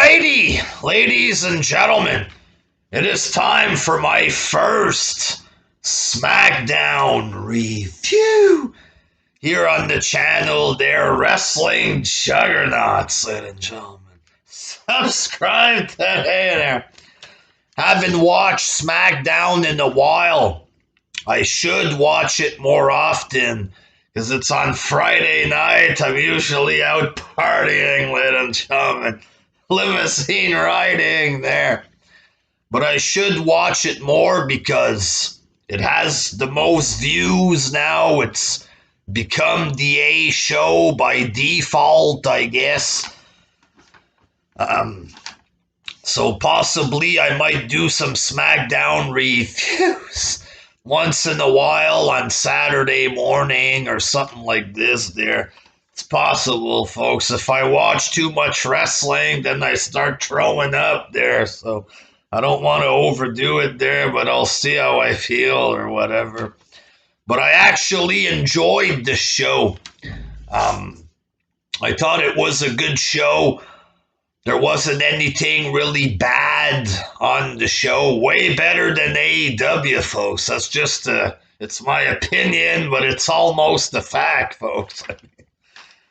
Alrighty, ladies and gentlemen, it is time for my first Smackdown review here on the channel. They're wrestling juggernauts, ladies and gentlemen. Subscribe today there. Haven't watched Smackdown in a while. I should watch it more often because it's on Friday night. I'm usually out partying, ladies and gentlemen. Limousine riding there. But I should watch it more because it has the most views now. It's become the A show by default, I guess. So possibly I might do some Smackdown reviews once in a while on Saturday morning or something like this there. It's possible, folks. If I watch too much wrestling, then I start throwing up there. So I don't want to overdo it there, but I'll see how I feel or whatever. But I actually enjoyed the show. I thought it was a good show. There wasn't anything really bad on the show. Way better than AEW, folks. That's just it's my opinion, but it's almost a fact, folks.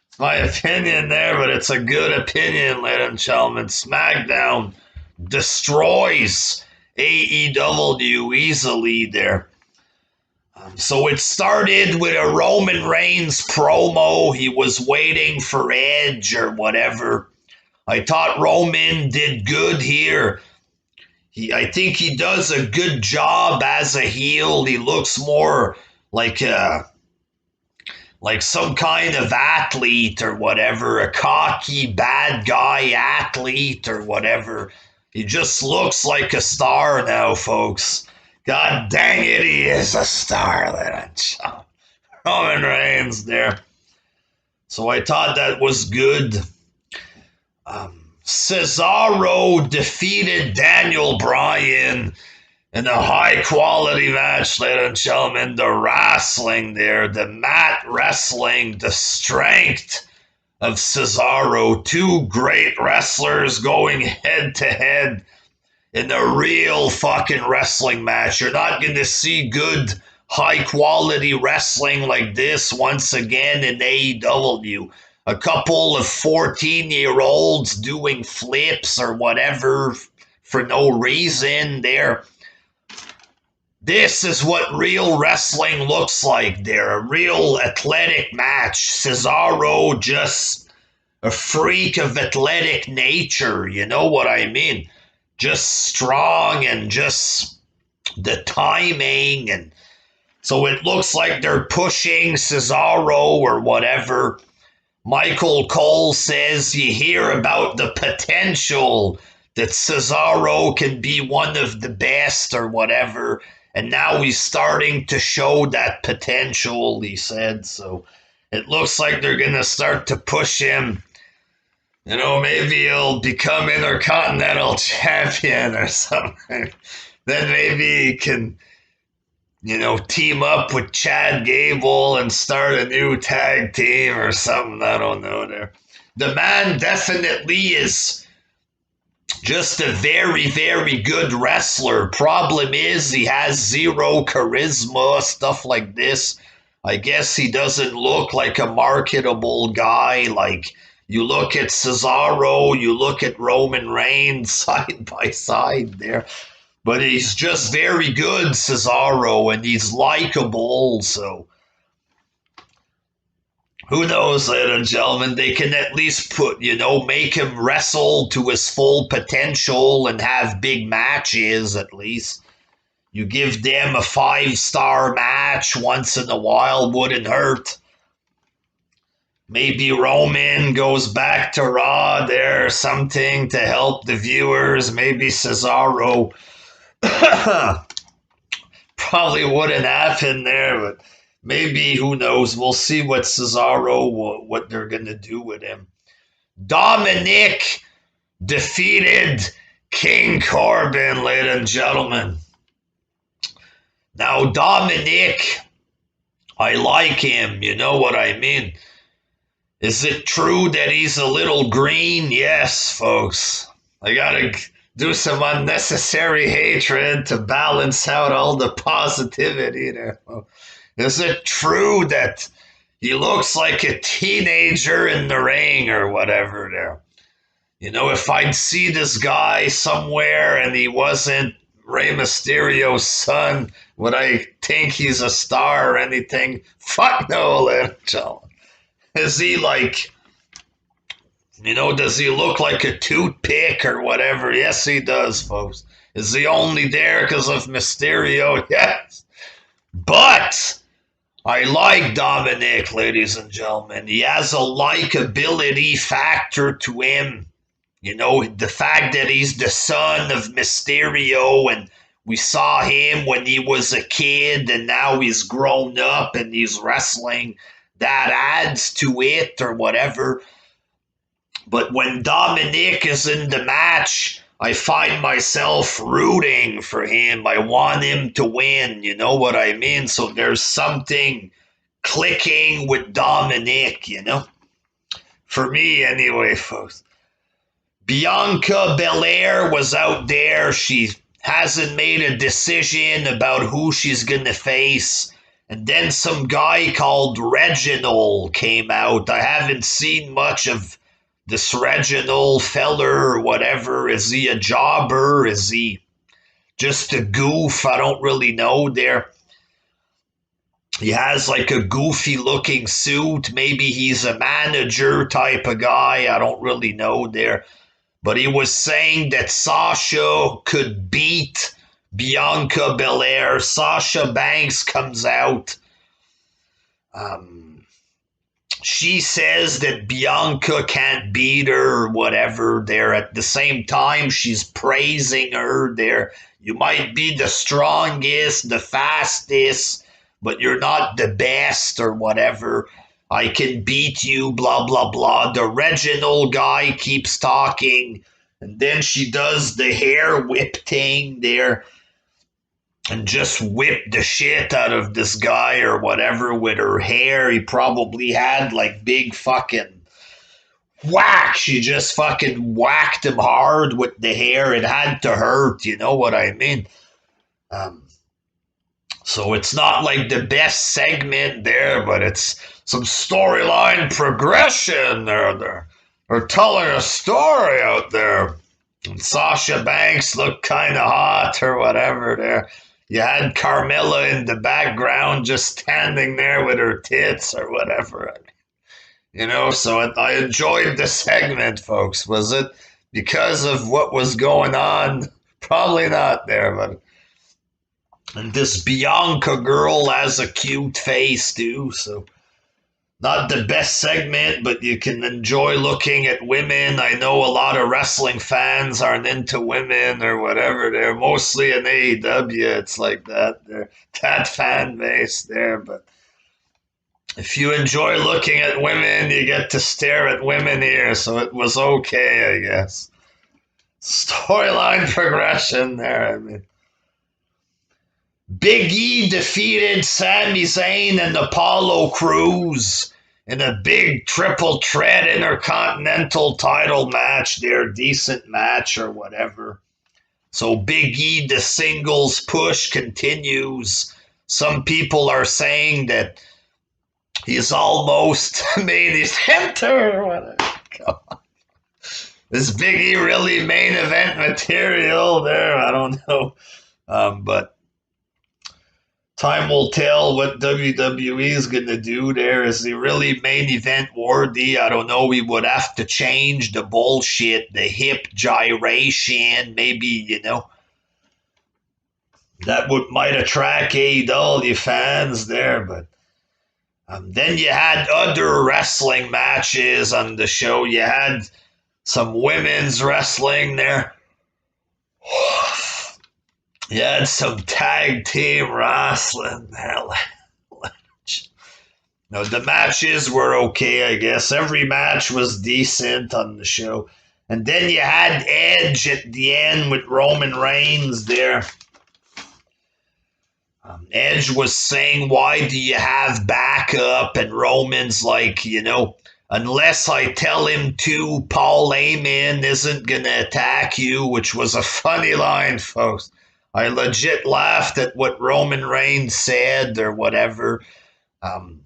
It's my opinion there, but it's a good opinion, ladies and gentlemen. SmackDown destroys AEW easily there. So it started with a Roman Reigns promo. He was waiting for Edge or whatever. I thought Roman did good here. I think he does a good job as a heel. He looks more like some kind of athlete or whatever, a cocky bad guy athlete or whatever. He just looks like a star now, folks. God dang it, he is a star. Roman Reigns there. So I thought that was good. Cesaro defeated Daniel Bryan in a high-quality match, ladies and gentlemen. The wrestling there, the mat wrestling, the strength of Cesaro. Two great wrestlers going head-to-head in a real fucking wrestling match. You're not going to see good, high-quality wrestling like this once again in AEW. A couple of 14-year-olds doing flips or whatever for no reason there. This is what real wrestling looks like there. A real athletic match. Cesaro just a freak of athletic nature. You know what I mean? Just strong and just the timing. And so it looks like they're pushing Cesaro or whatever. Michael Cole says you hear about the potential that Cesaro can be one of the best or whatever, and now he's starting to show that potential, he said. So it looks like they're going to start to push him. You know, maybe he'll become Intercontinental Champion or something. Then maybe he can, team up with Chad Gable and start a new tag team or something. I don't know there. The man definitely is just a very, very good wrestler. Problem is he has zero charisma, stuff like this. I guess he doesn't look like a marketable guy. Like, you look at Cesaro, you look at Roman Reigns side by side there. But he's just very good, Cesaro, and he's likable, so who knows, ladies and gentlemen, they can at least make him wrestle to his full potential and have big matches at least. You give them a 5-star match once in a while, wouldn't hurt. Maybe Roman goes back to Raw there, something to help the viewers. Maybe Cesaro probably wouldn't happen there, but maybe, who knows? We'll see what Cesaro, what they're going to do with him. Dominic defeated King Corbin, ladies and gentlemen. Now, Dominic, I like him, you know what I mean? Is it true that he's a little green? Yes, folks. I gotta do some unnecessary hatred to balance out all the positivity there. Is it true that he looks like a teenager in the ring or whatever there? You know, if I'd see this guy somewhere and he wasn't Rey Mysterio's son, would I think he's a star or anything? Fuck no, ladies and gentlemen. Is he like, you know, does he look like a toothpick or whatever? Yes, he does, folks. Is he only there because of Mysterio? Yes. But I like Dominic, ladies and gentlemen. He has a likability factor to him. You know, the fact that he's the son of Mysterio and we saw him when he was a kid and now he's grown up and he's wrestling, that adds to it or whatever. But when Dominic is in the match, I find myself rooting for him. I want him to win. You know what I mean? So there's something clicking with Dominic, you know? For me, anyway, folks. Bianca Belair was out there. She hasn't made a decision about who she's going to face. And then some guy called Reginald came out. I haven't seen much of this Reginald feller or whatever. Is he a jobber? Is he just a goof? I don't really know there. He has like a goofy looking suit. Maybe he's a manager type of guy. I don't really know there. But he was saying that Sasha could beat Bianca Belair. Sasha Banks comes out. She says that Bianca can't beat her or whatever there. At the same time, she's praising her there. You might be the strongest, the fastest, but you're not the best or whatever. I can beat you, blah, blah, blah. The Reginald guy keeps talking, and then she does the hair whip thing there and just whip the shit out of this guy or whatever with her hair. He probably had like big fucking whack. She just fucking whacked him hard with the hair. It had to hurt, you know what I mean? So it's not like the best segment there, but it's some storyline progression there. They're telling a story out there. And Sasha Banks looked kind of hot or whatever there. You had Carmella in the background just standing there with her tits or whatever. You know, so I enjoyed the segment, folks. Was it because of what was going on? Probably not there, but... And this Bianca girl has a cute face, too, so... Not the best segment, but you can enjoy looking at women. I know a lot of wrestling fans aren't into women or whatever. They're mostly in AEW. It's like that. They're that fan base there. But if you enjoy looking at women, you get to stare at women here. So it was okay, I guess. Storyline progression there, I mean. Big E defeated Sami Zayn and Apollo Crews in a big triple threat intercontinental title match. Their decent match or whatever. So Big E, the singles push continues. Some people are saying that he's almost main eventer or whatever. God. Is Big E really main event material there? I don't know. But time will tell what WWE is going to do there. Is he really main event worthy? I don't know. We would have to change the bullshit, the hip gyration. Maybe, you know, that might attract AEW fans there. But then you had other wrestling matches on the show. You had some women's wrestling there. You had some tag team wrestling there. No, the matches were okay, I guess. Every match was decent on the show. And then you had Edge at the end with Roman Reigns there. Edge was saying, why do you have backup? And Roman's like, you know, unless I tell him to, Paul Heyman isn't gonna attack you, which was a funny line, folks. I legit laughed at what Roman Reigns said or whatever. Um,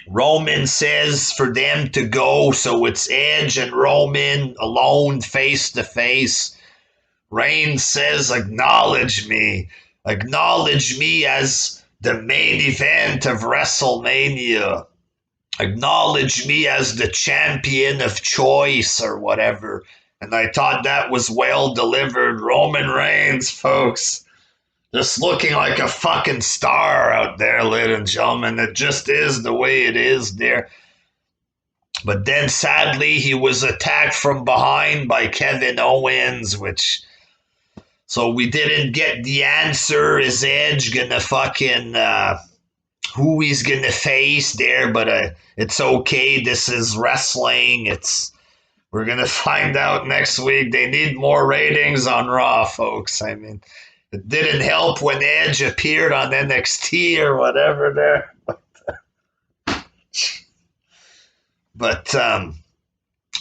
Roman says for them to go, so it's Edge and Roman alone face to face. Reigns says, acknowledge me as the main event of WrestleMania. Acknowledge me as the champion of choice or whatever. And I thought that was well delivered. Roman Reigns, folks, just looking like a fucking star out there, ladies and gentlemen. It just is the way it is there. But then sadly, he was attacked from behind by Kevin Owens, so we didn't get the answer. Is Edge gonna fucking who he's gonna face there? But it's okay. This is wrestling. We're gonna find out next week. They need more ratings on Raw, folks. I mean, it didn't help when Edge appeared on NXT or whatever there. But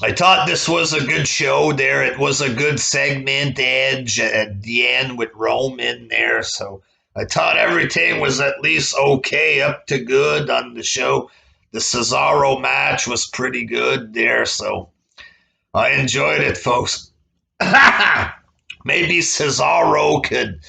I thought this was a good show there. It was a good segment, Edge at the end with Roman there. So I thought everything was at least okay, up to good on the show. The Cesaro match was pretty good there, so I enjoyed it, folks. Maybe Cesaro could.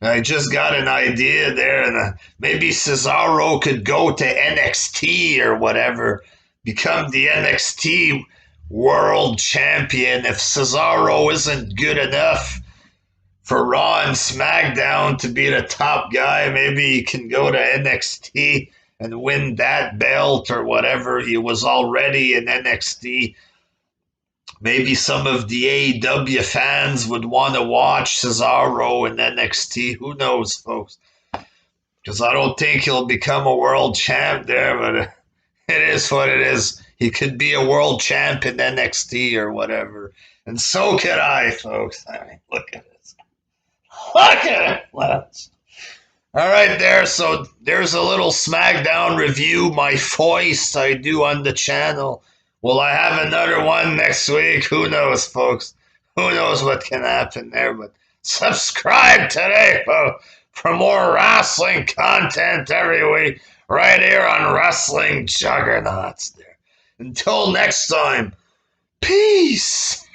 I just got an idea there, and maybe Cesaro could go to NXT or whatever, become the NXT world champion. If Cesaro isn't good enough for Raw and SmackDown to be the top guy, maybe he can go to NXT and win that belt or whatever. He was already in NXT. Maybe some of the AEW fans would want to watch Cesaro in NXT. Who knows, folks? Because I don't think he'll become a world champ there, but it is what it is. He could be a world champ in NXT or whatever. And so could I, folks. I mean, look at this. Look at it, lads. All right, there. So there's a little SmackDown review, my voice I do on the channel. Will I have another one next week? Who knows, folks? Who knows what can happen there? But subscribe today, folks, for more wrestling content every week right here on Wrestling Juggernauts there. Until next time, peace.